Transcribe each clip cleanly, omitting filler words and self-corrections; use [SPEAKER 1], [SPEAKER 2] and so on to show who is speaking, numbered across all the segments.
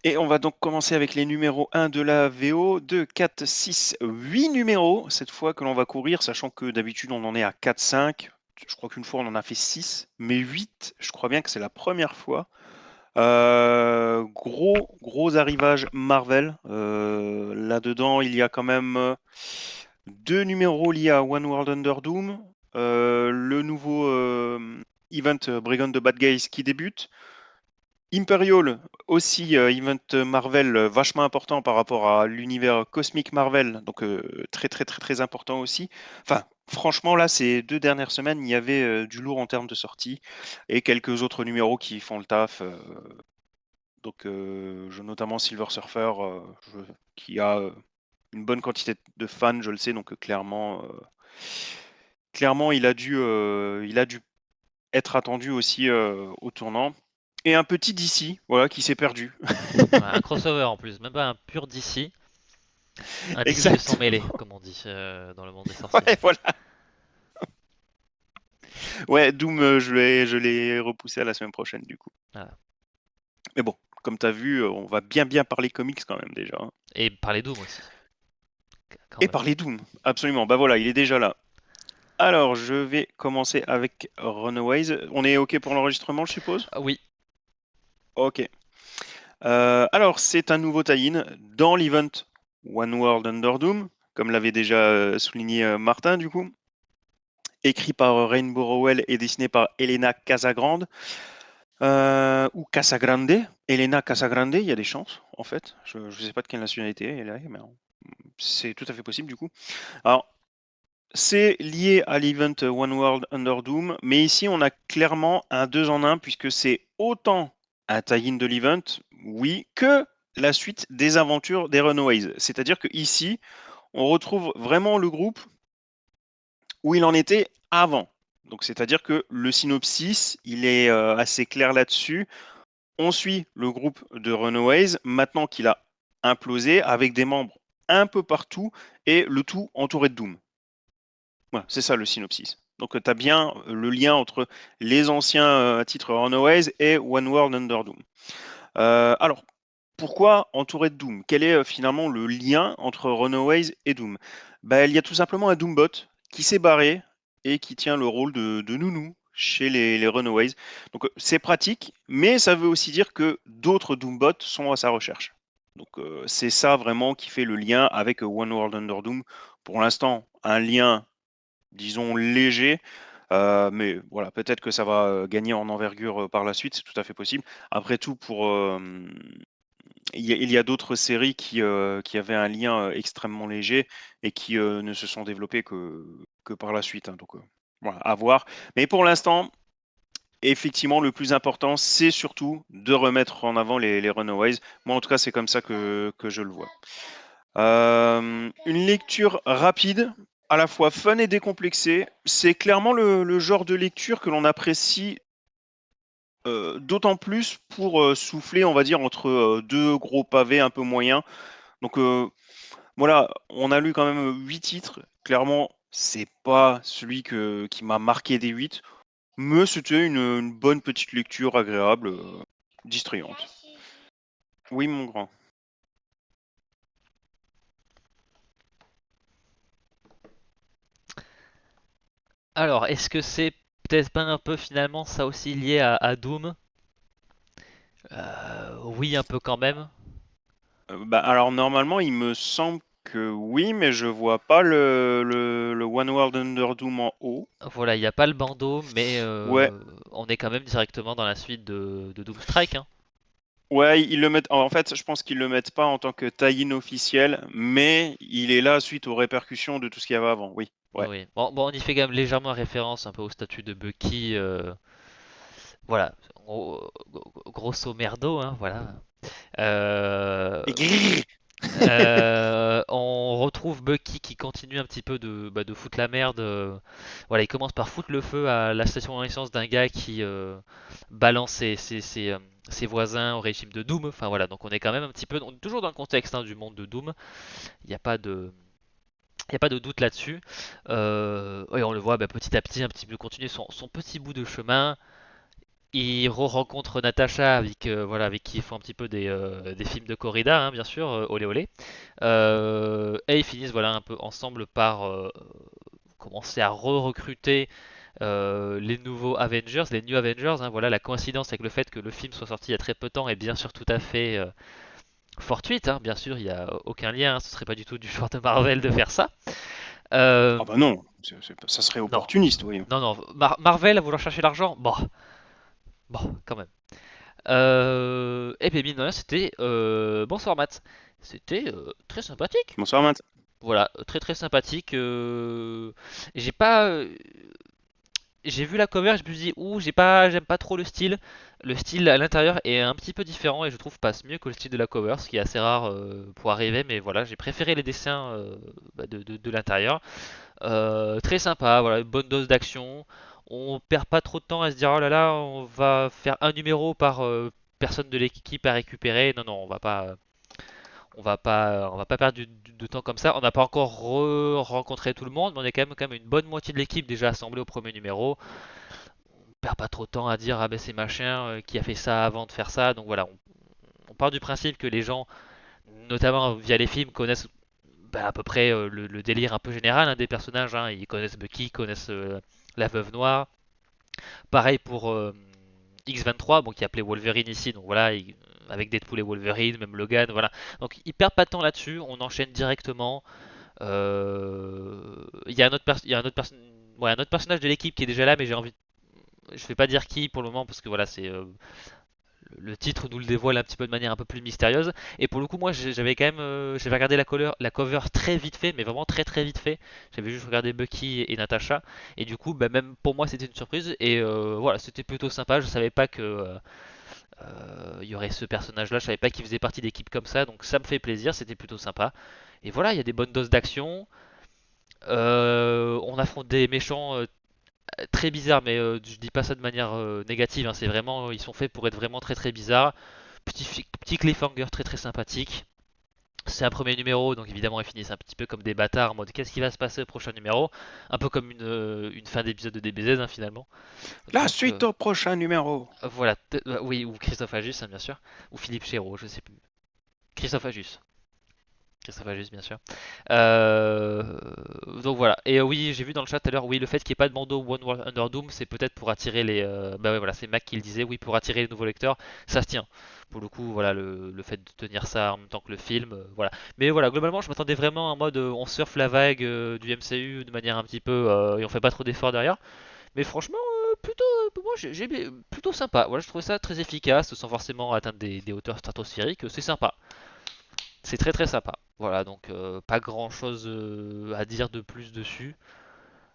[SPEAKER 1] Et on va donc commencer avec les numéros 1 de la VO, 2, 4, 6, 8 numéros cette fois que l'on va courir, sachant que d'habitude on en est à 4, 5. Je crois qu'une fois on en a fait 6, mais 8, je crois bien que c'est la première fois. Gros arrivage Marvel. Là-dedans, il y a quand même deux numéros liés à One World Under Doom, le nouveau event Brigand de Bad Guys qui débute, Imperial aussi, event Marvel vachement important par rapport à l'univers cosmique Marvel, donc très important aussi. Enfin, franchement, là, ces 2 dernières semaines, il y avait du lourd en termes de sortie et quelques autres numéros qui font le taf. Donc, notamment Silver Surfer, qui a une bonne quantité de fans, je le sais, donc clairement, il a dû être attendu aussi au tournant. Et un petit DC, voilà, qui s'est perdu.
[SPEAKER 2] Ouais, un crossover en plus, même pas un pur DC, un DC sans
[SPEAKER 1] Exact.
[SPEAKER 2] mêlée, comme on dit dans le monde des sorciers.
[SPEAKER 1] Ouais, voilà. Ouais, Doom, je l'ai repoussé à la semaine prochaine, du coup.
[SPEAKER 2] Voilà.
[SPEAKER 1] Mais bon, comme tu as vu, on va bien parler comics quand même déjà, hein.
[SPEAKER 2] Et parler Doom aussi, quand
[SPEAKER 1] Et
[SPEAKER 2] même.
[SPEAKER 1] parler Doom, absolument. Bah voilà, il est déjà là. Alors, je vais commencer avec Runaways. On est OK pour l'enregistrement, je suppose?
[SPEAKER 2] Ah oui,
[SPEAKER 1] OK. Alors, c'est un nouveau tie-in dans l'event One World Under Doom, comme l'avait déjà souligné Martin, du coup. Écrit par Rainbow Rowell et dessiné par Elena Casagrande. Ou Casagrande. Elena Casagrande, il y a des chances, en fait. Je ne sais pas de quelle nationalité elle est, mais c'est tout à fait possible, du coup. Alors, c'est lié à l'event One World Under Doom, mais ici on a clairement un 2 en 1 puisque c'est autant un tie-in de l'event, oui, que la suite des aventures des Runaways. C'est-à-dire que ici, on retrouve vraiment le groupe où il en était avant. Donc c'est-à-dire que le synopsis, il est assez clair là-dessus. On suit le groupe de Runaways maintenant qu'il a implosé avec des membres un peu partout et le tout entouré de Doom. Voilà, c'est ça le synopsis. Donc tu as bien le lien entre les anciens titres Runaways et One World Under Doom. Alors, pourquoi entouré de Doom? Quel est finalement le lien entre Runaways et Doom? Ben, il y a tout simplement un Doombot qui s'est barré et qui tient le rôle de nounou chez les Runaways. Donc c'est pratique, mais ça veut aussi dire que d'autres Doombots sont à sa recherche. Donc c'est ça vraiment qui fait le lien avec One World Under Doom. Pour l'instant, un lien disons léger. Mais voilà, peut-être que ça va gagner en envergure par la suite, c'est tout à fait possible. Après tout, il y a d'autres séries qui avaient un lien extrêmement léger et qui ne se sont développées que par la suite, hein. Donc voilà, à voir. Mais pour l'instant, effectivement, le plus important, c'est surtout de remettre en avant les Runaways. Moi, en tout cas, c'est comme ça que je le vois. Une lecture rapide, à la fois fun et décomplexée. C'est clairement le genre de lecture que l'on apprécie d'autant plus pour souffler, on va dire, entre deux gros pavés un peu moyens. Donc voilà, on a lu quand même 8 titres. Clairement, c'est pas celui qui m'a marqué des 8, mais c'était une bonne petite lecture agréable, distrayante. Oui, mon grand.
[SPEAKER 2] Alors, est-ce que c'est peut-être pas un peu finalement ça aussi lié à Doom? Oui, un peu quand même.
[SPEAKER 1] Bah, alors normalement, il me semble que oui, mais je vois pas le One World Under Doom en haut.
[SPEAKER 2] Voilà, il n'y a pas le bandeau, mais
[SPEAKER 1] Ouais,
[SPEAKER 2] on est quand même directement dans la suite de Doom Strike, hein.
[SPEAKER 1] ouais, ils le mettent. En fait, je pense qu'ils le mettent pas en tant que tie-in officiel, mais il est là suite aux répercussions de tout ce qu'il y avait avant. Oui,
[SPEAKER 2] Oui,
[SPEAKER 1] ouais.
[SPEAKER 2] oui. Bon, on y fait quand même légèrement référence un peu au statut de Bucky. Voilà, grosso merdo, hein, voilà. Euh,
[SPEAKER 1] Et grrr.
[SPEAKER 2] on retrouve Bucky qui continue un petit peu de foutre la merde. Voilà, il commence par foutre le feu à la station d'essence d'un gars qui balance ses voisins au régime de Doom. Enfin voilà, donc on est quand même un petit peu, on est toujours dans le contexte hein, du monde de Doom. Il n'y a pas de, il y a pas de doute là-dessus. Et on le voit petit à petit, un petit peu continuer son petit bout de chemin. il re-rencontre Natacha voilà, avec qui ils font un petit peu des films de corrida, hein, bien sûr, olé olé. Et ils finissent voilà, un peu ensemble par commencer à re-recruter les nouveaux Avengers, les New Avengers. Hein. Voilà, la coïncidence avec le fait que le film soit sorti il y a très peu de temps est bien sûr tout à fait fortuite. Hein. Bien sûr, il n'y a aucun lien, hein. Ce serait pas du tout du genre de Marvel de faire ça. Euh,
[SPEAKER 1] Ah bah non, ça serait
[SPEAKER 2] non,
[SPEAKER 1] opportuniste, oui.
[SPEAKER 2] non. Marvel à vouloir chercher l'argent, bon, quand même. Et bien mine de rien, c'était bonsoir Matt. C'était très sympathique.
[SPEAKER 1] Bonsoir, Matt.
[SPEAKER 2] Voilà, très très sympathique. J'ai pas, j'ai vu la cover, je me suis dit ouh, j'aime pas trop le style. Le style à l'intérieur est un petit peu différent et je trouve passe mieux que le style de la cover, ce qui est assez rare pour arriver. Mais voilà, j'ai préféré les dessins de l'intérieur. Très sympa, voilà, une bonne dose d'action. On perd pas trop de temps à se dire oh là là, on va faire un numéro par personne de l'équipe à récupérer. Non, non, on va pas perdre de temps comme ça. On n'a pas encore rencontré tout le monde, mais on est quand même une bonne moitié de l'équipe déjà assemblée au premier numéro. On perd pas trop de temps à dire ah ben c'est machin qui a fait ça avant de faire ça. Donc voilà, on part du principe que les gens, notamment via les films, connaissent à peu près le délire un peu général hein, des personnages. Hein. Ils connaissent Bucky, ils connaissent la Veuve Noire. Pareil pour X-23, bon, qui est appelé Wolverine ici. Donc voilà, avec Deadpool et Wolverine, même Logan, voilà. Donc ils perdent pas de temps là-dessus. On enchaîne directement. Il y a un autre, il y a un autre, ouais, un autre personnage de l'équipe qui est déjà là, mais j'ai envie. Je vais pas dire qui pour le moment parce que voilà, c'est le titre nous le dévoile un petit peu de manière un peu plus mystérieuse. Et pour le coup, moi, j'avais quand même, j'avais regardé la cover très vite fait, mais vraiment très très vite fait. J'avais juste regardé Bucky et Natasha, et du coup, bah, même pour moi, c'était une surprise. Et voilà, c'était plutôt sympa. Je savais pas que il y aurait ce personnage-là. Je savais pas qu'il faisait partie d'équipe comme ça, donc ça me fait plaisir. C'était plutôt sympa. Et voilà, il y a des bonnes doses d'action. On affronte des méchants très bizarres, mais je dis pas ça de manière négative. Hein, c'est vraiment, ils sont faits pour être vraiment très très bizarres. Petit cliffhanger très très sympathique. C'est un premier numéro, donc évidemment ils finissent un petit peu comme des bâtards en mode qu'est-ce qui va se passer au prochain numéro. Un peu comme une fin d'épisode de DBZ hein, finalement.
[SPEAKER 1] La
[SPEAKER 2] Donc
[SPEAKER 1] suite au prochain numéro.
[SPEAKER 2] voilà, oui, ou Christophe Agius hein, bien sûr, ou Philippe Chéreau, je sais plus. Christophe Agius. Christophe Agius, bien sûr. Euh, donc voilà. Et oui, j'ai vu dans le chat tout à l'heure, oui, le fait qu'il n'y ait pas de bandeau One World Under Doom, c'est peut-être pour attirer les. Bah ouais, voilà, c'est Mac qui le disait, oui, pour attirer les nouveaux lecteurs, ça se tient. Pour le coup, voilà, le fait de tenir ça en même temps que le film, voilà. Mais voilà, globalement, je m'attendais vraiment en mode on surfe la vague du MCU de manière un petit peu. Et on fait pas trop d'efforts derrière. Mais franchement, plutôt, moi, plutôt sympa. Voilà, je trouve ça très efficace, sans forcément atteindre des hauteurs stratosphériques, c'est sympa. C'est très très sympa. Voilà, donc pas grand chose à dire de plus dessus.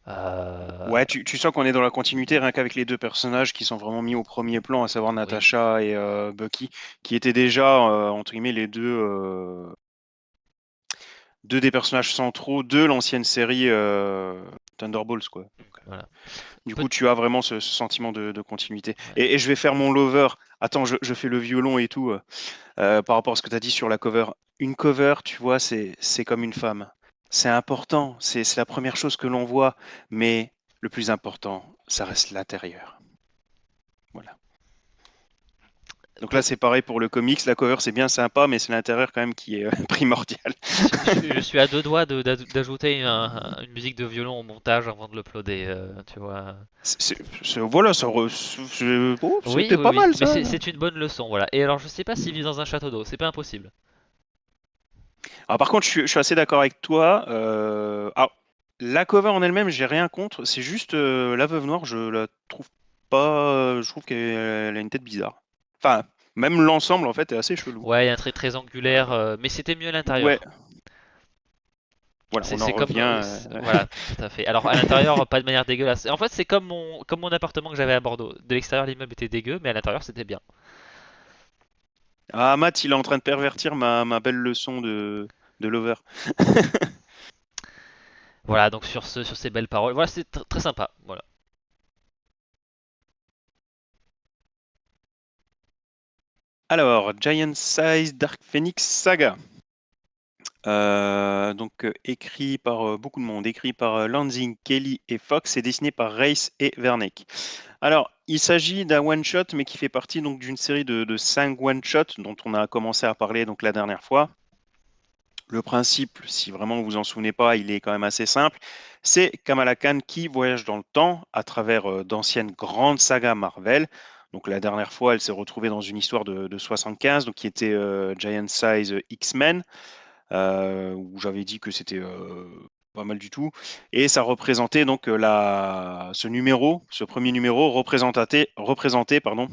[SPEAKER 2] Euh,
[SPEAKER 1] Ouais, tu sens qu'on est dans la continuité rien qu'avec les deux personnages qui sont vraiment mis au premier plan, à savoir
[SPEAKER 2] oui,
[SPEAKER 1] Natasha et Bucky, qui étaient déjà, entre guillemets, les deux des personnages centraux de l'ancienne série Thunderbolts, quoi.
[SPEAKER 2] voilà.
[SPEAKER 1] Du
[SPEAKER 2] Peut-
[SPEAKER 1] coup, tu as vraiment ce sentiment de continuité.
[SPEAKER 2] ouais,
[SPEAKER 1] Et je vais faire mon lover. Attends, je fais le violon et tout. Par rapport à ce que tu as dit sur la cover. Une cover, tu vois, c'est comme une femme. C'est important, c'est la première chose que l'on voit, mais le plus important, ça reste l'intérieur. Voilà. Donc là,
[SPEAKER 2] peut-
[SPEAKER 1] c'est pareil pour le comics. La cover, c'est bien sympa, mais c'est l'intérieur quand même qui est primordial.
[SPEAKER 2] je suis à deux doigts d'ajouter une musique de violon au montage avant de l'uploader, tu vois.
[SPEAKER 1] Voilà, oh,
[SPEAKER 2] Oui,
[SPEAKER 1] c'était
[SPEAKER 2] oui,
[SPEAKER 1] pas
[SPEAKER 2] oui,
[SPEAKER 1] mal
[SPEAKER 2] mais
[SPEAKER 1] ça.
[SPEAKER 2] c'est une bonne leçon, voilà. Et alors, je sais pas s'il vit dans un château d'eau, c'est pas impossible.
[SPEAKER 1] Alors, par contre, je suis assez d'accord avec toi. Alors, la cover en elle-même, j'ai rien contre. C'est juste la Veuve Noire, je la trouve pas. Je trouve qu'elle a une tête bizarre. Enfin, même l'ensemble, en fait, est assez chelou.
[SPEAKER 2] Ouais, il y a un trait très
[SPEAKER 1] Euh,
[SPEAKER 2] angulaire, mais c'était mieux à
[SPEAKER 1] ouais,
[SPEAKER 2] l'intérieur.
[SPEAKER 1] voilà, on en
[SPEAKER 2] C'est comme,
[SPEAKER 1] revient.
[SPEAKER 2] voilà, tout à fait. Alors à l'intérieur, pas de manière dégueulasse. En fait, c'est comme mon appartement que j'avais à Bordeaux. De l'extérieur, l'immeuble était dégueu, mais à l'intérieur, c'était bien.
[SPEAKER 1] Ah, Matt, il est en train de pervertir ma belle leçon de Lover.
[SPEAKER 2] Voilà, donc sur ces belles paroles, voilà, c'est très sympa. Voilà.
[SPEAKER 1] Alors, Giant Size Dark Phoenix Saga. Écrit par beaucoup de monde, écrit par Lansing, Kelly et Fox et dessiné par Race et Wernick. Alors, il s'agit d'un one-shot, mais qui fait partie donc d'une série de 5 one-shots dont on a commencé à parler donc la dernière fois. Le principe, si vraiment vous vous en souvenez pas, il est quand même assez simple. C'est Kamala Khan qui voyage dans le temps à travers d'anciennes grandes sagas Marvel. Donc la dernière fois, elle s'est retrouvée dans une histoire de 75, donc qui était Giant Size X-Men, où j'avais dit que c'était pas mal du tout. Et ça représentait donc ce numéro, ce premier numéro représentait pardon,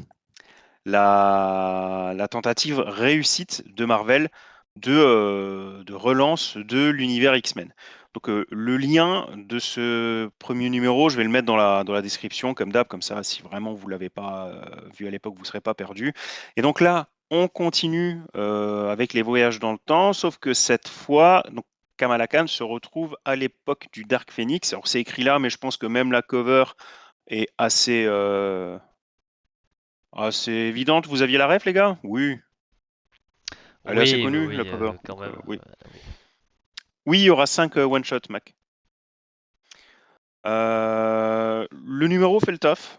[SPEAKER 1] la tentative réussite de Marvel de relance de l'univers X-Men. Donc le lien de ce premier numéro, je vais le mettre dans la description comme d'hab, comme ça si vraiment vous ne l'avez pas vu à l'époque, vous ne serez pas perdu. Et donc là, on continue avec les voyages dans le temps, sauf que cette fois, donc, Kamala Khan se retrouve à l'époque du Dark Phoenix. Alors c'est écrit là, mais je pense que même la cover est assez évidente. Vous aviez la ref, les gars? Oui, elle est assez
[SPEAKER 2] Oui, oui,
[SPEAKER 1] connue, la
[SPEAKER 2] oui,
[SPEAKER 1] cover.
[SPEAKER 2] quand
[SPEAKER 1] Donc,
[SPEAKER 2] même.
[SPEAKER 1] oui.
[SPEAKER 2] Oui.
[SPEAKER 1] Oui, il y aura 5 one-shots, Mac. Le numéro fait le taf.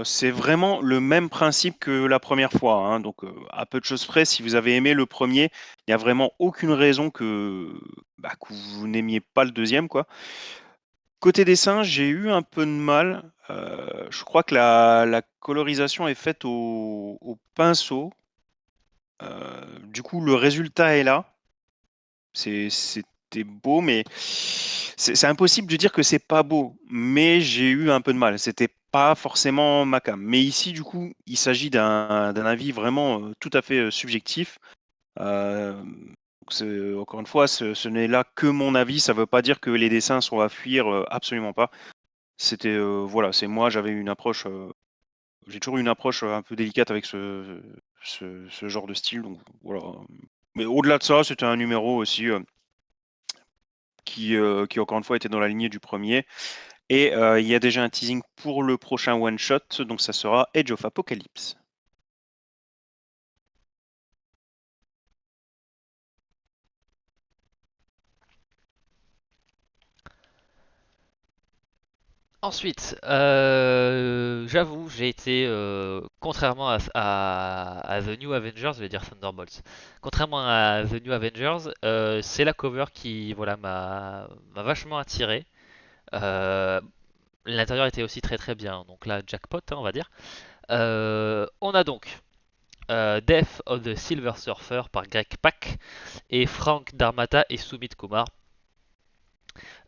[SPEAKER 1] C'est vraiment le même principe que la première fois, hein. Donc, à peu de choses près, si vous avez aimé le premier, il n'y a vraiment aucune raison que vous n'aimiez pas le deuxième, quoi. Côté dessin, j'ai eu un peu de mal. Je crois que la colorisation est faite au pinceau. Du coup, le résultat est là. C'était beau, mais c'est impossible de dire que c'est pas beau. Mais j'ai eu un peu de mal. C'était pas forcément ma came. Mais ici, du coup, il s'agit d'un avis vraiment tout à fait subjectif. Euh, Encore une fois, ce n'est là que mon avis. Ça ne veut pas dire que les dessins sont à fuir, absolument pas. C'était voilà, c'est moi. J'avais une approche. J'ai toujours eu une approche un peu délicate avec ce genre de style. Donc voilà. Mais au-delà de ça, c'était un numéro aussi. Qui encore une fois était dans la lignée du premier. Et il y a déjà un teasing pour le prochain one-shot, donc ça sera Age of Apocalypse.
[SPEAKER 2] Ensuite, j'avoue, j'ai été, contrairement à The New Avengers, je vais dire Thunderbolts, contrairement à The New Avengers, c'est la cover qui voilà, m'a vachement attiré. Euh, L'intérieur était aussi très très bien, donc là, jackpot, hein, on va dire. On a donc Death of the Silver Surfer par Greg Pak et Frank Darmata et Sumit Kumar.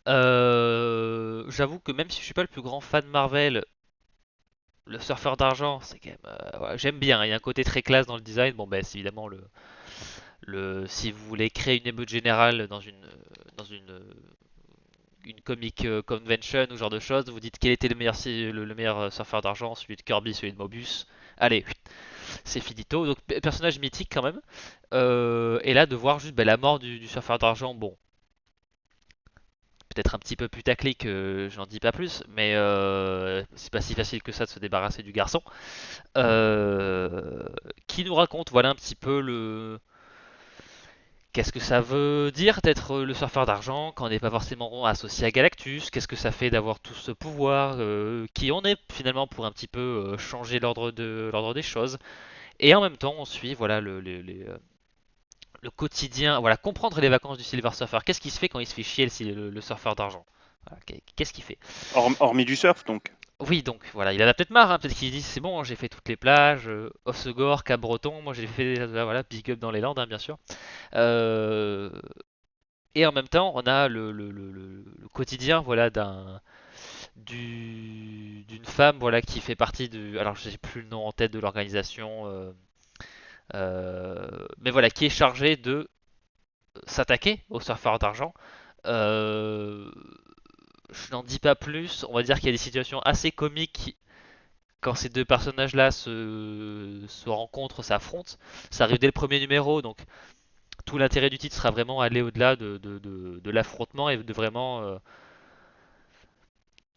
[SPEAKER 2] J'avoue que même si je suis pas le plus grand fan Marvel, le surfeur d'argent, c'est quand même, ouais, j'aime bien. Il y a un côté très classe dans le design. Bon, ben, c'est évidemment si vous voulez créer une émeute générale dans une comic convention ou ce genre de choses, vous dites quel était le meilleur surfeur d'argent, celui de Kirby, celui de Mobius. Allez, c'est finito. Donc personnage mythique quand même. Et là de voir juste ben, la mort du surfeur d'argent, bon, peut-être un petit peu putaclic, j'en dis pas plus, mais c'est pas si facile que ça de se débarrasser du garçon. Qui nous raconte voilà un petit peu le qu'est-ce que ça veut dire d'être le surfeur d'argent quand on n'est pas forcément associé à Galactus. Qu'est-ce que ça fait d'avoir tout ce pouvoir, qui on est finalement pour un petit peu changer l'ordre des choses. Et en même temps on suit voilà le quotidien, voilà comprendre les vacances du Silver Surfer. Qu'est-ce qui se fait quand il se fait chier le surfeur d'argent. Voilà, qu'est-ce qu'il fait.
[SPEAKER 1] Hormis du surf, donc.
[SPEAKER 2] Oui, donc voilà, il en a peut-être marre, hein, peut-être qu'il dit c'est bon, j'ai fait toutes les plages, Hossegor, Cap-Breton, moi j'ai fait, voilà, big up dans les Landes, hein, bien sûr. Euh, et en même temps, on a le quotidien, voilà, d'une femme, voilà, qui fait partie alors je sais plus le nom en tête de l'organisation, mais voilà, qui est chargée de s'attaquer aux surfeurs d'argent. Euh, je n'en dis pas plus, on va dire qu'il y a des situations assez comiques quand ces deux personnages-là se rencontrent, s'affrontent. Ça arrive dès le premier numéro, donc tout l'intérêt du titre sera vraiment aller au-delà de l'affrontement et de vraiment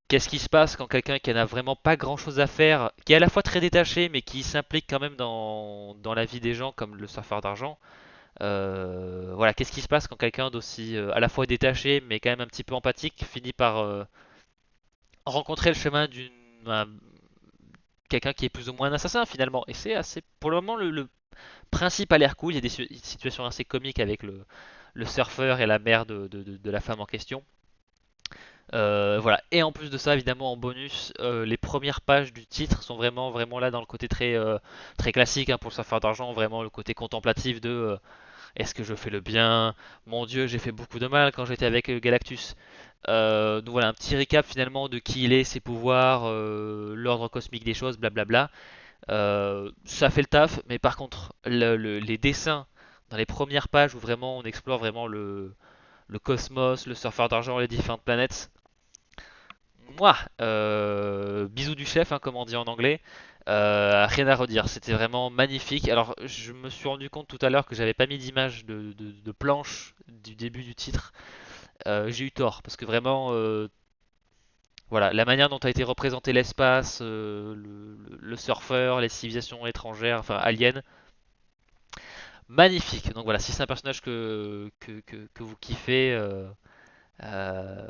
[SPEAKER 2] qu'est-ce qui se passe quand quelqu'un qui n'a vraiment pas grand-chose à faire, qui est à la fois très détaché mais qui s'implique quand même dans la vie des gens comme le surfeur d'argent, Voilà, qu'est-ce qui se passe quand quelqu'un d'aussi à la fois détaché mais quand même un petit peu empathique finit par rencontrer le chemin d'une un- quelqu'un qui est plus ou moins un assassin finalement. Et c'est assez, pour le moment, le principe a l'air cool. Il y a des situations assez comiques avec le surfeur et la mère de la femme en question. Voilà. Et en plus de ça, évidemment, en bonus, les premières pages du titre sont vraiment, vraiment là dans le côté très classique hein, pour le surfeur d'argent, vraiment le côté contemplatif de est-ce que je fais le bien? Mon Dieu, j'ai fait beaucoup de mal quand j'étais avec Galactus. Donc voilà, un petit récap finalement de qui il est, ses pouvoirs, l'ordre cosmique des choses, blablabla. Ça fait le taf, mais par contre, les dessins dans les premières pages où vraiment on explore vraiment le cosmos, le surfeur d'argent, les différentes planètes, moi, bisous du chef, hein, comme on dit en anglais. Rien à redire, c'était vraiment magnifique. Alors, je me suis rendu compte tout à l'heure que j'avais pas mis d'image de planche du début du titre. J'ai eu tort, parce que vraiment, voilà, la manière dont a été représenté l'espace, le surfeur, les civilisations étrangères, enfin aliens, magnifique. Donc voilà, si c'est un personnage que vous kiffez,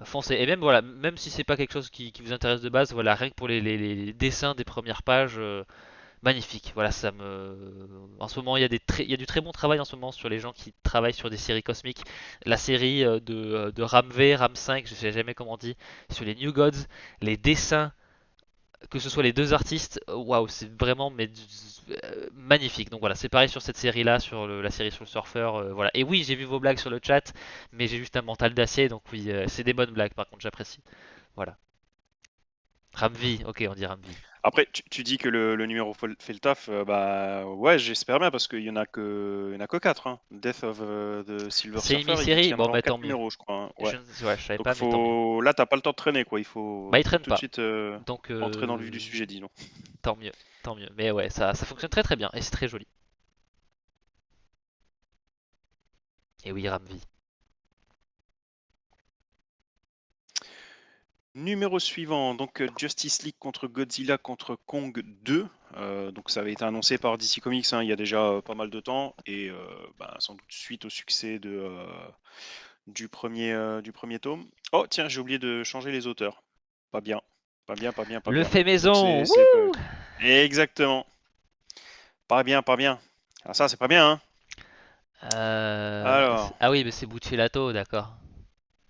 [SPEAKER 2] foncez. Et même voilà, même si c'est pas quelque chose qui vous intéresse de base, voilà, rien que pour les dessins des premières pages, magnifique. Voilà, ça me. En ce moment, il y a du très bon travail en ce moment sur les gens qui travaillent sur des séries cosmiques. La série de Ram V, Ram 5, je sais jamais comment on dit, sur les New Gods, les dessins, que ce soit les deux artistes, waouh, c'est vraiment magnifique. Donc voilà, c'est pareil sur cette série-là, sur la série sur le surfeur. Voilà. Et oui, j'ai vu vos blagues sur le chat, mais j'ai juste un mental d'acier, donc oui, c'est des bonnes blagues. Par contre, j'apprécie. Voilà. Ramvi, ok, on dit Ramvi.
[SPEAKER 1] Après, tu dis que le numéro fait le taf, bah ouais, j'espère bien parce qu'il y en a que 4. Hein. Death of the Silver
[SPEAKER 2] C'est une
[SPEAKER 1] Surfer, il
[SPEAKER 2] mini-série, bon
[SPEAKER 1] tiendra en
[SPEAKER 2] bah tant
[SPEAKER 1] 4
[SPEAKER 2] mieux.
[SPEAKER 1] numéros, je crois. Hein. Ouais.
[SPEAKER 2] Ouais, je savais
[SPEAKER 1] Donc
[SPEAKER 2] pas, mais tant mieux.
[SPEAKER 1] là, t'as pas le temps de traîner, quoi.
[SPEAKER 2] Bah il
[SPEAKER 1] Faut
[SPEAKER 2] traîne
[SPEAKER 1] tout de
[SPEAKER 2] pas,
[SPEAKER 1] suite
[SPEAKER 2] donc
[SPEAKER 1] entrer dans le vif du sujet, disons.
[SPEAKER 2] tant mieux, tant mieux. Mais ouais, ça fonctionne très très bien et c'est très joli. Et oui, Ramvi.
[SPEAKER 1] Numéro suivant, donc Justice League contre Godzilla contre Kong 2. Donc ça avait été annoncé par DC Comics hein, il y a déjà pas mal de temps et bah, sans doute suite au succès du premier tome. Oh tiens, j'ai oublié de changer les auteurs. Pas bien, pas bien, pas bien, pas
[SPEAKER 2] Le
[SPEAKER 1] bien.
[SPEAKER 2] fait
[SPEAKER 1] Donc
[SPEAKER 2] maison,
[SPEAKER 1] c'est pas...
[SPEAKER 2] wouh.
[SPEAKER 1] Exactement. Pas bien, pas bien. Ah ça c'est pas bien, hein. Alors,
[SPEAKER 2] Ah oui, mais c'est Buccellato, d'accord.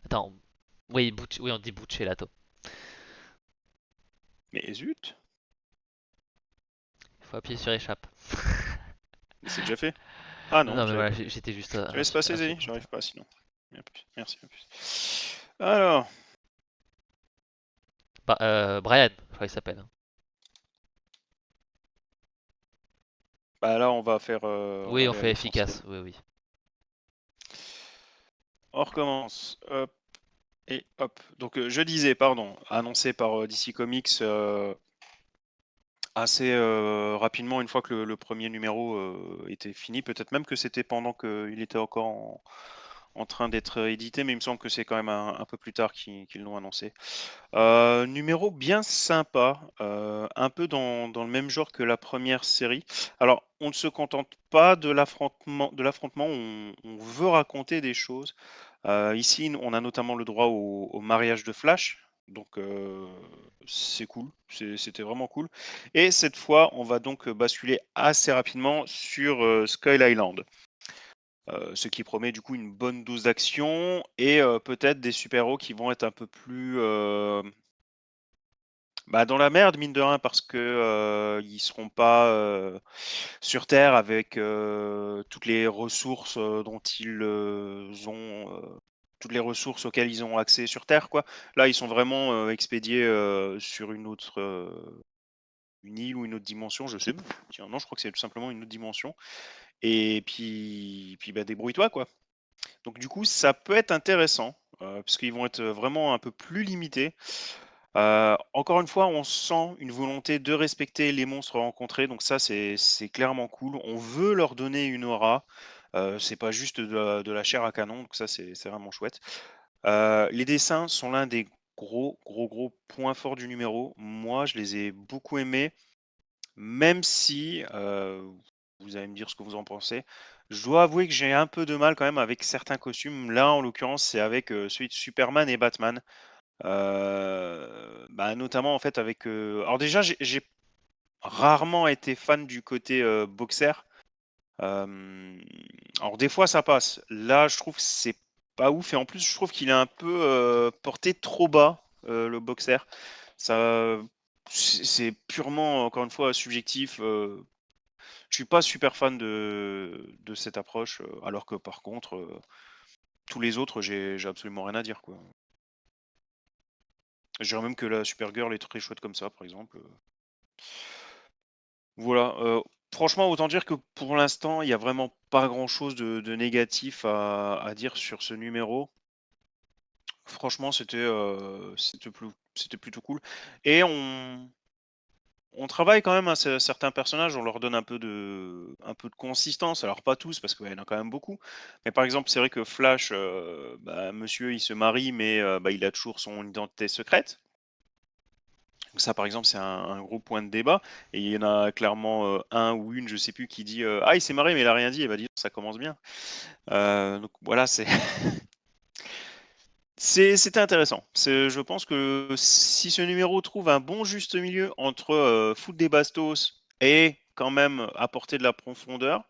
[SPEAKER 2] Attends, oui, oui, on dit Buccellato.
[SPEAKER 1] mais zut,
[SPEAKER 2] Il faut appuyer sur échappe.
[SPEAKER 1] mais c'est déjà fait. Ah
[SPEAKER 2] Non,
[SPEAKER 1] non,
[SPEAKER 2] non, mais
[SPEAKER 1] j'avais
[SPEAKER 2] voilà,
[SPEAKER 1] pas fait.
[SPEAKER 2] j'étais juste
[SPEAKER 1] Tu laisses passer,
[SPEAKER 2] un
[SPEAKER 1] Zélie?
[SPEAKER 2] second.
[SPEAKER 1] J'arrive pas sinon. Merci, à plus. Alors,
[SPEAKER 2] Brian, je crois qu'il s'appelle, hein.
[SPEAKER 1] bah là on va
[SPEAKER 2] Oui, on
[SPEAKER 1] aller à
[SPEAKER 2] fait
[SPEAKER 1] l'essentiel.
[SPEAKER 2] efficace, oui, oui.
[SPEAKER 1] On recommence. Hop et hop. Donc je disais, pardon, annoncé par DC Comics assez rapidement une fois que le premier numéro était fini. Peut-être même que c'était pendant qu'il était encore en train d'être édité, mais il me semble que c'est quand même un peu plus tard qu'ils l'ont annoncé. Numéro bien sympa, un peu dans le même genre que la première série. Alors, on ne se contente pas de l'affrontement, on veut raconter des choses. Ici, on a notamment le droit au mariage de Flash, donc c'est cool, c'était vraiment cool. Et cette fois, on va donc basculer assez rapidement sur Skull Island. Ce qui promet du coup une bonne dose d'action et peut-être des super-héros qui vont être un peu plus bah, dans la merde, mine de rien, parce que ils seront pas sur Terre avec toutes les ressources dont ils ont, toutes les ressources auxquelles ils ont accès sur Terre, quoi. Là, ils sont vraiment expédiés sur une île ou une autre dimension, je sais pas. Tiens, non, je crois que c'est tout simplement une autre dimension. Et puis bah, débrouille-toi, quoi. Donc du coup, ça peut être intéressant, parce qu'ils vont être vraiment un peu plus limités. Encore une fois, on sent une volonté de respecter les monstres rencontrés, donc ça, c'est clairement cool. On veut leur donner une aura, c'est pas juste de la chair à canon, donc ça, c'est vraiment chouette. Les dessins sont l'un des gros, gros, gros points forts du numéro. Moi, je les ai beaucoup aimés, même si, vous allez me dire ce que vous en pensez, Je dois avouer que j'ai un peu de mal quand même avec certains costumes. Là, en l'occurrence, c'est avec celui de Superman et Batman. Bah, notamment en fait avec. Alors déjà, j'ai rarement été fan du côté boxer. Euh, Alors des fois ça passe. Là, je trouve que c'est pas ouf et en plus je trouve qu'il est un peu porté trop bas le boxer. Ça, c'est purement encore une fois subjectif. Je suis pas super fan de cette approche, alors que par contre tous les autres j'ai absolument rien à dire quoi. Je dirais même que la Supergirl est très chouette comme ça par exemple. Voilà, franchement, autant dire que pour l'instant, il y a vraiment pas grand-chose de négatif à dire sur ce numéro. Franchement, c'était plutôt cool et on travaille quand même à certains personnages, on leur donne un peu de consistance. Alors pas tous, parce qu'il y en a quand même beaucoup. Mais par exemple, c'est vrai que Flash, bah, monsieur, il se marie, mais bah, il a toujours son identité secrète. Donc ça, par exemple, c'est un gros point de débat. Et il y en a clairement un ou une, je sais plus, qui dit ah, il s'est marié, mais il a rien dit. Et bah, dis, ça commence bien. Donc voilà, c'était intéressant. Je pense que si ce numéro trouve un bon juste milieu entre foutre des bastos et quand même apporter de la profondeur,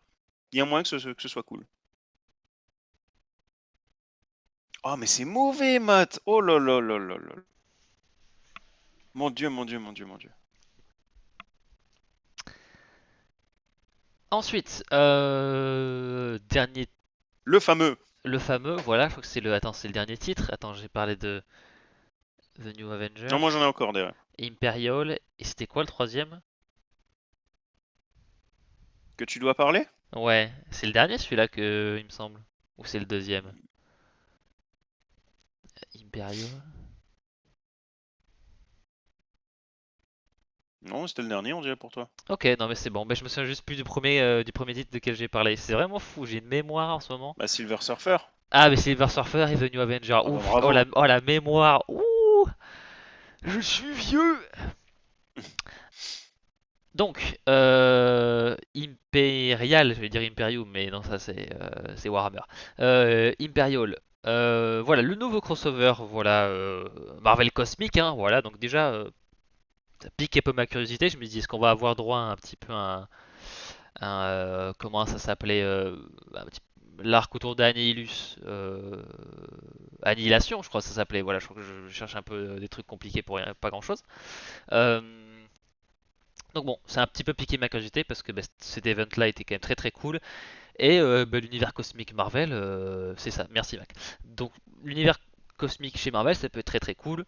[SPEAKER 1] il y a moyen que ce soit cool. Oh, mais c'est mauvais, Matt! Oh là là là là là. Mon Dieu, mon Dieu, mon Dieu, mon Dieu.
[SPEAKER 2] Ensuite, dernier,
[SPEAKER 1] Le fameux.
[SPEAKER 2] le fameux, voilà, je crois que c'est le, attends, c'est le dernier titre. Attends, j'ai parlé de The New
[SPEAKER 1] Non, moi j'en ai
[SPEAKER 2] Avengers,
[SPEAKER 1] encore derrière.
[SPEAKER 2] Imperial, et c'était quoi le troisième?
[SPEAKER 1] Que tu dois parler?
[SPEAKER 2] Ouais, c'est le dernier celui-là que, il me semble. Ou c'est le deuxième? Imperial.
[SPEAKER 1] Non, c'était le dernier, on dirait pour toi.
[SPEAKER 2] Ok, non mais c'est bon. Ben, je me souviens juste plus du premier titre duquel j'ai parlé. C'est vraiment fou, j'ai une mémoire en ce moment.
[SPEAKER 1] Bah, Silver Surfer.
[SPEAKER 2] Ah, mais Silver Surfer et The New Avenger.
[SPEAKER 1] Ah bah
[SPEAKER 2] Ouf, oh
[SPEAKER 1] bravo.
[SPEAKER 2] oh, la mémoire. Ouh, je suis vieux. Donc, Imperial, je vais dire Imperium, mais non, ça c'est Warhammer. Imperial. Voilà, le nouveau crossover, voilà, Marvel Cosmic, hein, voilà, donc déjà, ça pique un peu ma curiosité. Je me dis, est-ce qu'on va avoir droit à un petit peu comment ça s'appelait, l'arc autour d'Annihilus, Annihilation, je crois que ça s'appelait. Voilà, je crois que je cherche un peu des trucs compliqués pour pas grand-chose. Euh, donc bon, c'est un petit peu piqué ma curiosité parce que bah, cet event-là était quand même très très cool. Et bah, l'univers cosmique Marvel, c'est ça. Merci Mac. Donc l'univers cosmique chez Marvel, ça peut être très très cool.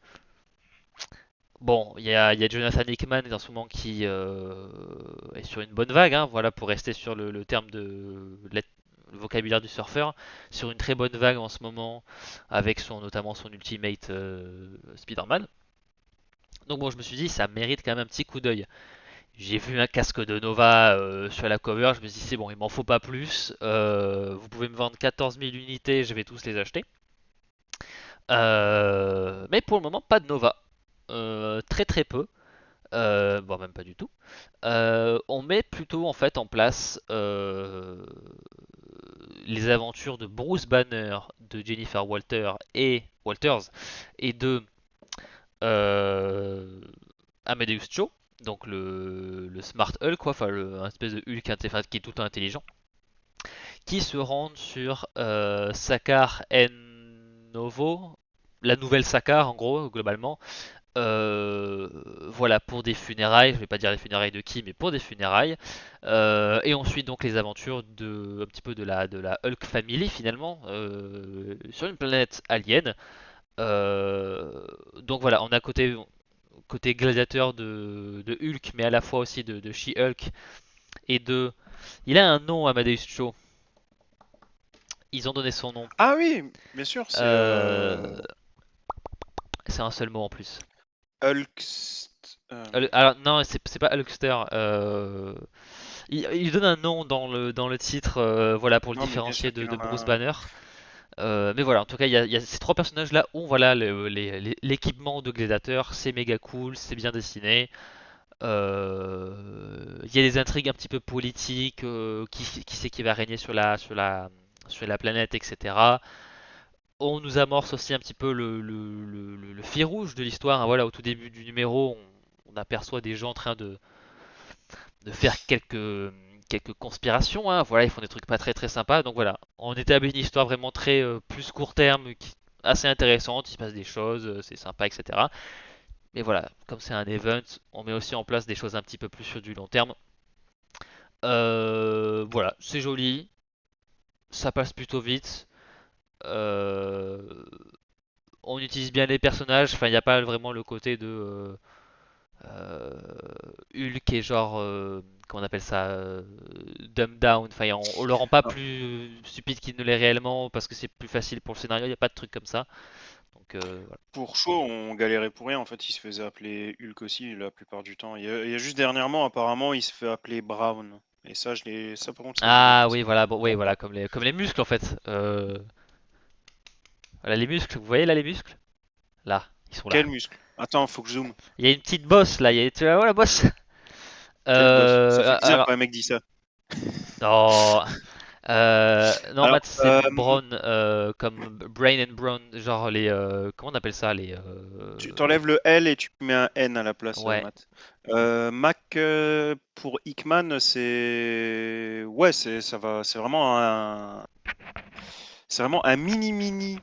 [SPEAKER 2] Bon, il y a Jonathan Hickman en ce moment qui est sur une bonne vague, hein, voilà, pour rester sur le terme le vocabulaire du surfeur, sur une très bonne vague en ce moment, avec notamment son Ultimate Spider-Man. Donc bon, je me suis dit, ça mérite quand même un petit coup d'œil. J'ai vu un casque de Nova sur la cover, je me suis dit, c'est bon, il m'en faut pas plus. Vous pouvez me vendre 14 000 unités, je vais tous les acheter. Mais pour le moment, pas de Nova. Très très peu. Bon, même pas du tout. On met plutôt en fait en place les aventures de Bruce Banner, de Jennifer Walters et de euh, Amadeus Cho, donc le Smart Hulk, quoi, enfin un espèce de Hulk qui est tout le temps intelligent, qui se rendent sur Sakaar en Novo, la nouvelle Sakaar en gros, globalement, euh, voilà, pour des funérailles, je vais pas dire les funérailles de qui, mais pour des funérailles. Et ensuite donc les aventures un petit peu de la Hulk Family finalement, sur une planète alien. Donc voilà, on a côté gladiateur de Hulk, mais à la fois aussi de She-Hulk et de... Il a un nom, Amadeus Cho. Ils ont donné son nom.
[SPEAKER 1] Ah oui, bien sûr, c'est
[SPEAKER 2] Euh, c'est un seul mot en plus.
[SPEAKER 1] Hulk.
[SPEAKER 2] Alors non, c'est pas Hulkster. Il donne un nom dans le titre, voilà, pour le
[SPEAKER 1] Non, mais bien
[SPEAKER 2] différencier
[SPEAKER 1] sûr
[SPEAKER 2] de,
[SPEAKER 1] qu'il
[SPEAKER 2] de
[SPEAKER 1] en a
[SPEAKER 2] Bruce
[SPEAKER 1] un.
[SPEAKER 2] Banner. Mais voilà, en tout cas, il y a ces trois personnages-là ont voilà l'équipement de Gladiator, c'est méga cool, c'est bien dessiné. Il y a des intrigues un petit peu politiques, qui c'est qui va régner sur la planète, etc. On nous amorce aussi un petit peu le fil rouge de l'histoire, hein. Voilà, au tout début du numéro, on aperçoit des gens en train de faire quelques conspirations, hein. Voilà, ils font des trucs pas très très sympas. Donc voilà, on établit une histoire vraiment très plus court terme, assez intéressante. Il se passe des choses, c'est sympa, etc. Mais voilà, comme c'est un event, on met aussi en place des choses un petit peu plus sur du long terme. Voilà, c'est joli, ça passe plutôt vite. Euh, on utilise bien les personnages. Enfin, il n'y a pas vraiment le côté de euh, Hulk et genre, comment on appelle ça, dumb down. Enfin, on le rend pas
[SPEAKER 1] Alors,
[SPEAKER 2] plus stupide qu'il ne l'est réellement parce que c'est plus facile pour le scénario. Il n'y a pas de truc comme ça. Donc voilà.
[SPEAKER 1] pour Shaw, on galérait pour rien. En fait, il se faisait appeler Hulk aussi la plupart du temps. Il y a juste dernièrement, apparemment, il se fait appeler Brown. Et ça, ça par contre, ça je l'ai
[SPEAKER 2] Ah
[SPEAKER 1] ça
[SPEAKER 2] oui,
[SPEAKER 1] me
[SPEAKER 2] voilà, bon, oui,
[SPEAKER 1] va
[SPEAKER 2] voilà,
[SPEAKER 1] pas.
[SPEAKER 2] comme les muscles en fait. Voilà, les muscles. Vous voyez là les muscles? Là, ils sont là.
[SPEAKER 1] Quel muscle? Attends, faut que je zoome.
[SPEAKER 2] Il y a une petite bosse là. Tu vois la bosse?
[SPEAKER 1] Quel boss? Ça fait bizarre
[SPEAKER 2] Alors,
[SPEAKER 1] quand un mec dit ça.
[SPEAKER 2] non. Non,
[SPEAKER 1] Alors,
[SPEAKER 2] Matt, c'est Brown, comme Brain and Brown, genre les. Comment on appelle ça?
[SPEAKER 1] tu t'enlèves le L et tu mets un N à la place,
[SPEAKER 2] Ouais.
[SPEAKER 1] Matt. Mac pour Hickman, c'est ouais, ça va, c'est vraiment un mini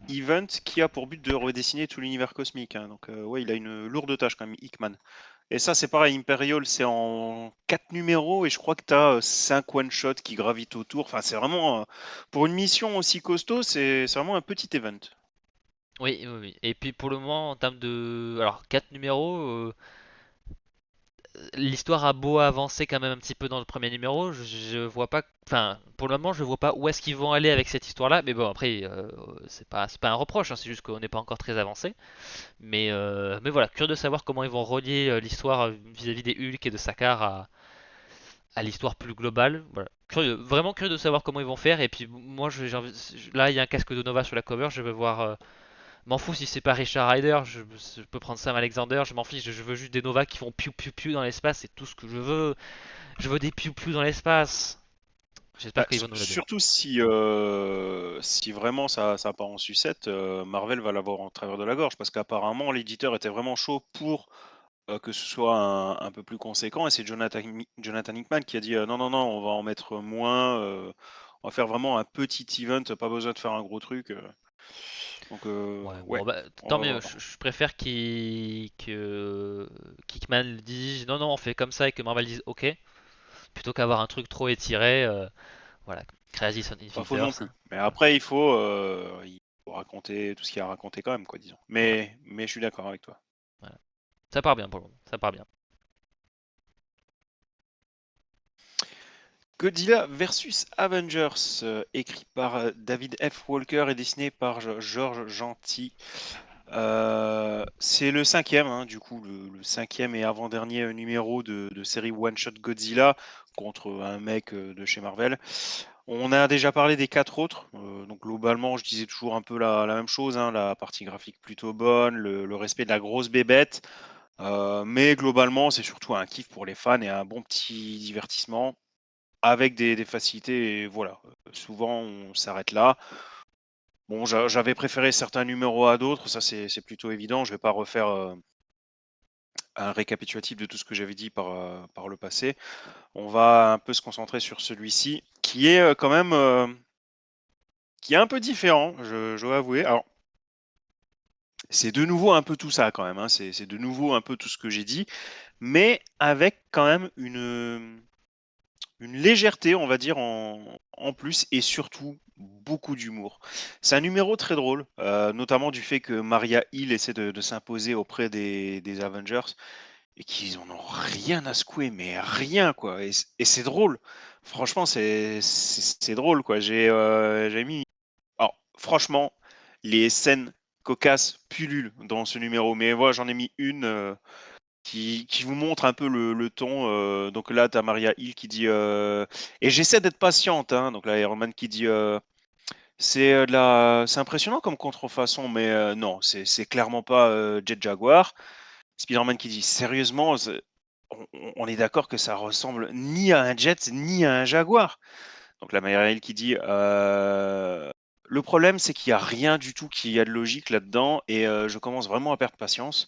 [SPEAKER 1] event qui a pour but de redessiner tout l'univers cosmique, hein. Donc ouais, il a une lourde tâche quand même, Hickman. Et ça, c'est pareil, Imperial, c'est en 4 numéros et je crois que tu as 5 one-shots qui gravitent autour. Enfin, c'est vraiment, pour une mission aussi costaud, c'est vraiment un petit event.
[SPEAKER 2] Oui, oui, oui. Et puis pour le moment, en termes de. Alors, 4 numéros, l'histoire a beau avancer quand même un petit peu dans le premier numéro, je vois pas. Enfin, pour le moment, je vois pas où est-ce qu'ils vont aller avec cette histoire-là. Mais bon, après, c'est pas un reproche, hein, c'est juste qu'on n'est pas encore très avancé. Mais voilà, curieux de savoir comment ils vont relier l'histoire vis-à-vis des Hulk et de Sakaar à l'histoire plus globale. Voilà. Curieux, vraiment curieux de savoir comment ils vont faire. Et puis moi, là, il y a un casque de Nova sur la cover. Je veux voir. M'en fous si c'est pas Richard Rider. Je peux prendre Sam Alexander. Je m'en fiche. Je veux juste des Nova qui font piou piou piou dans l'espace. C'est tout ce que je veux. Je veux des piou piou dans l'espace. J'espère
[SPEAKER 1] Bah,
[SPEAKER 2] qu'ils vont nous le donner.
[SPEAKER 1] surtout si vraiment ça part en sucette, Marvel va l'avoir en travers de la gorge parce qu'apparemment l'éditeur était vraiment chaud pour que ce soit un peu plus conséquent et c'est Jonathan Hickman qui a dit non, non, non, on va en mettre moins, on va faire vraiment un petit event, pas besoin de faire un gros truc. Donc,
[SPEAKER 2] Ouais,
[SPEAKER 1] ouais,
[SPEAKER 2] bon, bah,
[SPEAKER 1] on
[SPEAKER 2] tant
[SPEAKER 1] va
[SPEAKER 2] mieux.
[SPEAKER 1] voir.
[SPEAKER 2] Je préfère que Kickman dise non, non, on fait comme ça et que Marvel dise ok, plutôt qu'avoir un truc trop étiré. Voilà, Crisis on
[SPEAKER 1] Pas
[SPEAKER 2] Infinite
[SPEAKER 1] faux non
[SPEAKER 2] Earths,
[SPEAKER 1] plus.
[SPEAKER 2] hein.
[SPEAKER 1] Mais
[SPEAKER 2] Voilà,
[SPEAKER 1] après, il faut raconter tout ce qu'il y a à raconter quand même, quoi, disons.
[SPEAKER 2] voilà,
[SPEAKER 1] Mais je suis d'accord avec toi.
[SPEAKER 2] voilà. Ça part bien pour le moment, ça part bien.
[SPEAKER 1] Godzilla versus Avengers, écrit par David F. Walker et dessiné par Georges Gentil. C'est le cinquième, hein, du coup, le cinquième et avant-dernier numéro de série One Shot Godzilla contre un mec de chez Marvel. On a déjà parlé des quatre autres, donc globalement, je disais toujours un peu la même chose, hein, la partie graphique plutôt bonne, le respect de la grosse bébête, mais globalement, c'est surtout un kiff pour les fans et un bon petit divertissement avec des facilités. Et voilà, souvent on s'arrête là. Bon, j'avais préféré certains numéros à d'autres, ça c'est plutôt évident. Je vais pas refaire un récapitulatif de tout ce que j'avais dit par le passé. On va un peu se concentrer sur celui-ci, qui est quand même qui est un peu différent, je dois avouer. Alors, c'est de nouveau un peu tout ça quand même, hein. C'est de nouveau un peu tout ce que j'ai dit, mais avec quand même une légèreté, on va dire, en plus, et surtout beaucoup d'humour. C'est un numéro très drôle, notamment du fait que Maria Hill essaie de s'imposer auprès des Avengers et qu'ils en ont rien à secouer, mais rien, quoi. Et c'est drôle. Franchement, c'est drôle, quoi. J'ai mis. Alors, franchement, les scènes cocasses pullulent dans ce numéro, mais voilà, j'en ai mis une. Qui vous montre un peu le ton. Donc là, tu as Maria Hill qui dit et j'essaie d'être patiente, hein. Donc là, Iron Man qui dit c'est impressionnant comme contrefaçon, mais non, c'est clairement pas Jet Jaguar. Spider-Man qui dit sérieusement, on est d'accord que ça ressemble ni à un jet, ni à un Jaguar. Donc la Mayrel qui dit le problème, c'est qu'il n'y a rien du tout qui a de logique là-dedans et je commence vraiment à perdre patience.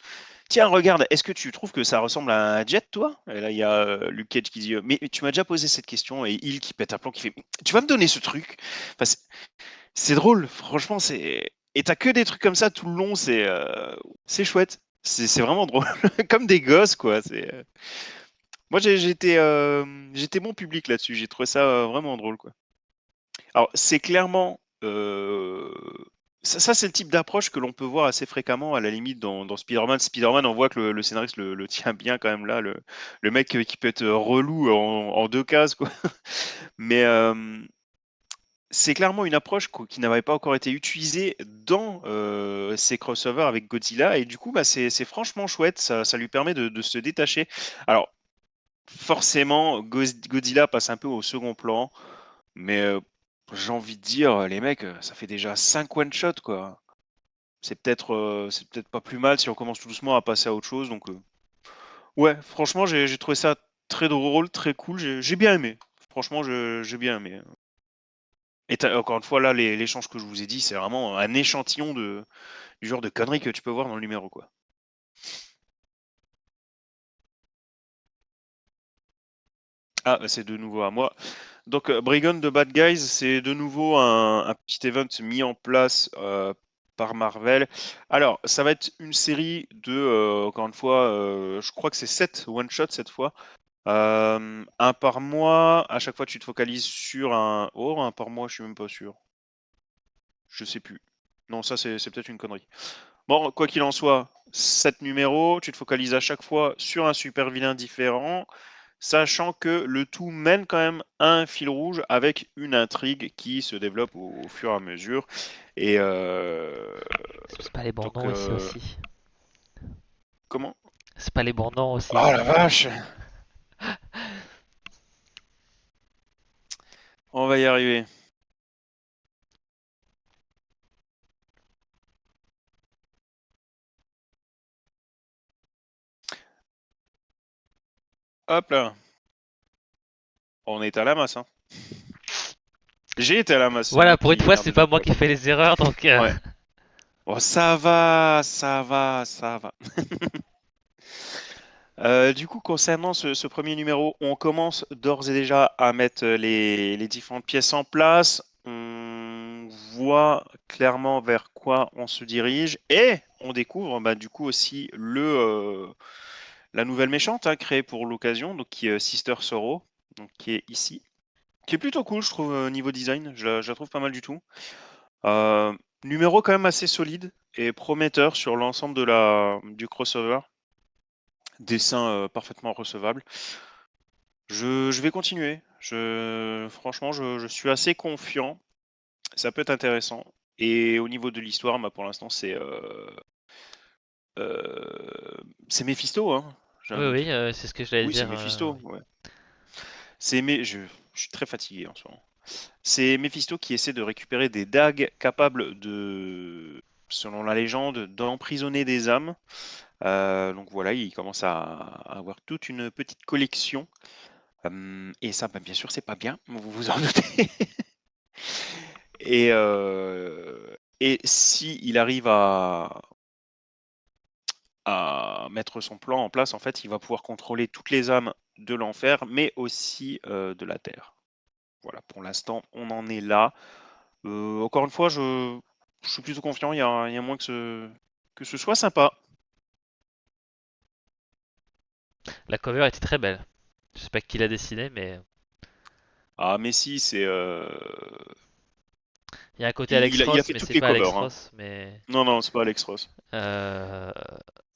[SPEAKER 1] Tiens, regarde, est-ce que tu trouves que ça ressemble à un jet, toi? Et là, il y a Luke Cage qui dit mais tu m'as déjà posé cette question et il qui pète un plomb qui fait tu vas me donner ce truc? Enfin, c'est drôle, franchement, c'est. Et t'as que des trucs comme ça tout le long, c'est chouette. C'est vraiment drôle. Comme des gosses, quoi. Moi, j'étais bon public là-dessus. J'ai trouvé ça vraiment drôle, quoi. Alors, c'est clairement. Ça, c'est le type d'approche que l'on peut voir assez fréquemment, à la limite, dans Spider-Man. Spider-Man, on voit que le scénariste le tient bien quand même là. Le mec qui peut être relou en deux cases, quoi. Mais c'est clairement une approche qui n'avait pas encore été utilisée dans ces crossovers avec Godzilla. Et du coup, bah, c'est franchement chouette. Ça lui permet de se détacher. Alors, forcément, Godzilla passe un peu au second plan. Mais j'ai envie de dire, les mecs, ça fait déjà 5 one-shots, quoi. C'est peut-être pas plus mal si on commence tout doucement à passer à autre chose. Donc, ouais, franchement, j'ai trouvé ça très drôle, très cool. J'ai bien aimé. Franchement, j'ai bien aimé. Et encore une fois, là, l'échange que je vous ai dit, c'est vraiment un échantillon du genre de conneries que tu peux voir dans le numéro, quoi. Ah, bah, c'est de nouveau à moi. Donc, Brigand de Bad Guys, c'est de nouveau un petit event mis en place par Marvel. Alors, ça va être une série de, encore une fois, je crois que c'est 7 one-shots cette fois. Un par mois, à chaque fois tu te focalises sur un. Oh, un par mois, je suis même pas sûr. Je sais plus. Non, ça c'est peut-être une connerie. Bon, quoi qu'il en soit, 7 numéros, tu te focalises à chaque fois sur un super vilain différent, sachant que le tout mène quand même à un fil rouge avec une intrigue qui se développe au fur et à mesure. Et
[SPEAKER 2] C'est pas les bons
[SPEAKER 1] donc,
[SPEAKER 2] noms ici aussi.
[SPEAKER 1] comment?
[SPEAKER 2] C'est pas les bons noms
[SPEAKER 1] Oh
[SPEAKER 2] aussi.
[SPEAKER 1] la vache! On va y arriver. Hop là, on est à la masse, hein. J'ai été à la masse, c'est
[SPEAKER 2] Voilà,
[SPEAKER 1] moi
[SPEAKER 2] pour une
[SPEAKER 1] qui
[SPEAKER 2] fois,
[SPEAKER 1] merde
[SPEAKER 2] c'est
[SPEAKER 1] les
[SPEAKER 2] pas
[SPEAKER 1] autres
[SPEAKER 2] moi
[SPEAKER 1] fois.
[SPEAKER 2] qui fais les erreurs, donc
[SPEAKER 1] Ouais. Oh, ça va, ça va, ça va. Du coup, concernant ce premier numéro, on commence d'ores et déjà à mettre les différentes pièces en place. On voit clairement vers quoi on se dirige et on découvre bah, du coup aussi la nouvelle méchante hein, créée pour l'occasion, donc qui est Sister Sorrow, donc qui est ici, qui est plutôt cool, je trouve, niveau design. Je la trouve pas mal du tout. Euh, Numéro quand même assez solide et prometteur sur l'ensemble du crossover. Dessin parfaitement recevable. Je vais continuer. Franchement, je suis assez confiant. Ça peut être intéressant. Et au niveau de l'histoire, bah, pour l'instant, c'est Mephisto, hein. J'ai un
[SPEAKER 2] oui, oui,
[SPEAKER 1] doute.
[SPEAKER 2] c'est ce que j'allais
[SPEAKER 1] Oui, c'est
[SPEAKER 2] dire.
[SPEAKER 1] Mephisto.
[SPEAKER 2] Oui.
[SPEAKER 1] Ouais. Je suis très fatigué en ce moment. C'est Mephisto qui essaie de récupérer des dagues capables de, selon la légende, d'emprisonner des âmes. Donc voilà, il commence à avoir toute une petite collection. Et ça, bah, bien sûr, c'est pas bien, vous vous en doutez. Et si il arrive à mettre son plan en place, en fait, il va pouvoir contrôler toutes les âmes de l'enfer, mais aussi de la terre. Voilà, pour l'instant, on en est là. Encore une fois, je suis plutôt confiant. Il y a moins que ce soit sympa.
[SPEAKER 2] La cover était très belle. Je sais pas qui l'a dessinée, mais
[SPEAKER 1] Ah, mais si,
[SPEAKER 2] il y a un côté Alex
[SPEAKER 1] il a
[SPEAKER 2] Ross,
[SPEAKER 1] fait
[SPEAKER 2] mais
[SPEAKER 1] toutes
[SPEAKER 2] c'est
[SPEAKER 1] les
[SPEAKER 2] pas Alex
[SPEAKER 1] covers, hein.
[SPEAKER 2] Ross, mais
[SPEAKER 1] Non, non, c'est pas Alex Ross.
[SPEAKER 2] euh,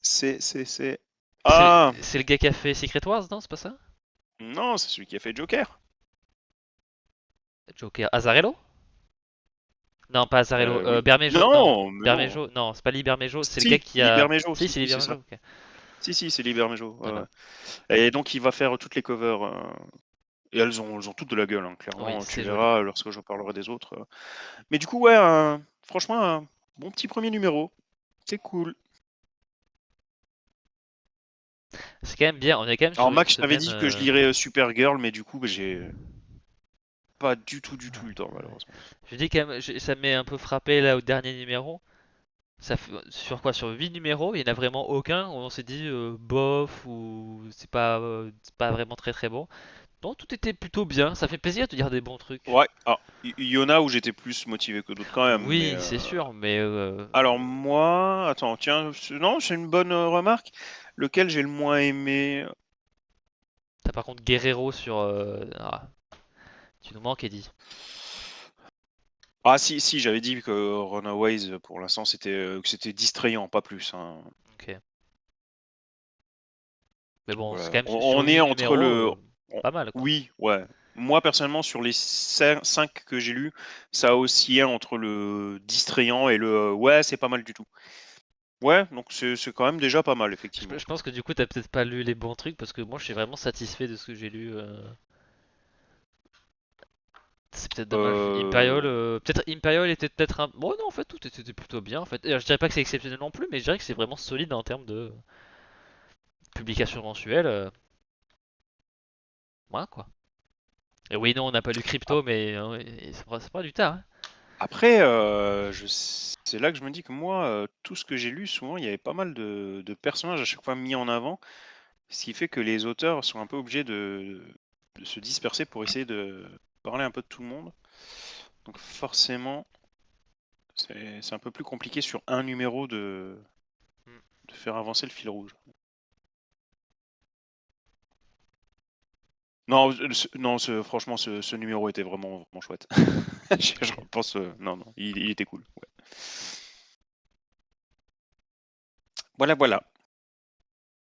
[SPEAKER 1] C'est.
[SPEAKER 2] c'est
[SPEAKER 1] Ah!
[SPEAKER 2] c'est le gars qui a fait Secret Wars, non? C'est pas ça?
[SPEAKER 1] Non, c'est celui qui a fait Joker.
[SPEAKER 2] Joker, Azarello? Non, pas Azarello.
[SPEAKER 1] Oui.
[SPEAKER 2] Bermejo, non.
[SPEAKER 1] Non, mais non.
[SPEAKER 2] Bermejo, non, c'est pas Lee Bermejo, c'est le gars
[SPEAKER 1] Si,
[SPEAKER 2] qui a.
[SPEAKER 1] Libermejo,
[SPEAKER 2] Si,
[SPEAKER 1] si,
[SPEAKER 2] c'est Lee
[SPEAKER 1] si, c'est
[SPEAKER 2] Bermejo,
[SPEAKER 1] ça.
[SPEAKER 2] ok.
[SPEAKER 1] Si, si, c'est Libermejo. Ouais,
[SPEAKER 2] D'accord.
[SPEAKER 1] ouais. Et donc, il va faire toutes les covers. Et elles ont toutes de la gueule, hein,
[SPEAKER 2] Oui,
[SPEAKER 1] clairement. Tu
[SPEAKER 2] c'est joli.
[SPEAKER 1] verras lorsque je parlerai des autres. Mais du coup, ouais, franchement, un bon petit premier numéro. C'est cool.
[SPEAKER 2] C'est quand même bien. On est quand même
[SPEAKER 1] Alors
[SPEAKER 2] sur une
[SPEAKER 1] Max, je t'avais
[SPEAKER 2] semaine.
[SPEAKER 1] dit que je lirais Supergirl, mais du coup, bah, j'ai pas du tout eu le temps,
[SPEAKER 2] Ouais.
[SPEAKER 1] malheureusement.
[SPEAKER 2] Je dis quand même, ça m'est un peu frappé là au dernier numéro. Sur quoi? Sur 8 numéros, il n'y en a vraiment aucun où on s'est dit bof ou c'est pas vraiment très très bon. Non, tout était plutôt bien. Ça fait plaisir de dire des bons trucs.
[SPEAKER 1] Ouais, alors, il y en a où j'étais plus motivé que d'autres quand même, mais...
[SPEAKER 2] Oui, c'est sûr, mais
[SPEAKER 1] Alors moi, attends, tiens, non, c'est une bonne remarque. Lequel j'ai le moins aimé?
[SPEAKER 2] t'as par contre Guerrero sur. Tu nous manques, Eddie.
[SPEAKER 1] Ah si, si, j'avais dit que Runaways, pour l'instant, que c'était distrayant, pas plus, hein.
[SPEAKER 2] Ok. Mais bon, c'est
[SPEAKER 1] Voilà.
[SPEAKER 2] quand même sur
[SPEAKER 1] On est
[SPEAKER 2] 8
[SPEAKER 1] entre
[SPEAKER 2] numéros,
[SPEAKER 1] le...
[SPEAKER 2] pas mal quoi.
[SPEAKER 1] Oui, ouais. Moi, personnellement, sur les 5 que j'ai lus, ça a oscillé entre le distrayant et le ouais, c'est pas mal du tout. Ouais, donc c'est quand même déjà pas mal, effectivement.
[SPEAKER 2] Je pense que du coup, t'as peut-être pas lu les bons trucs parce que moi, je suis vraiment satisfait de ce que j'ai lu. C'est peut-être dommage.
[SPEAKER 1] Euh,
[SPEAKER 2] Imperial, peut-être Imperial était peut-être un. Bon, non, en fait, tout était plutôt bien. En fait, et, je dirais pas que c'est exceptionnel non plus, mais je dirais que c'est vraiment solide en termes de publication mensuelle. Voilà quoi. Et oui, non, on n'a pas lu Crypto, mais c'est pas du tard, hein.
[SPEAKER 1] Après, c'est là que je me dis que moi, tout ce que j'ai lu, souvent, il y avait pas mal de personnages à chaque fois mis en avant, ce qui fait que les auteurs sont un peu obligés de se disperser pour essayer de parler un peu de tout le monde. Donc forcément, c'est un peu plus compliqué sur un numéro
[SPEAKER 2] Hmm.
[SPEAKER 1] de faire avancer le fil rouge. Non, non, franchement, ce numéro était vraiment chouette. Je
[SPEAKER 2] Ok.
[SPEAKER 1] repense, non, non, il était cool. Ouais. Voilà, voilà.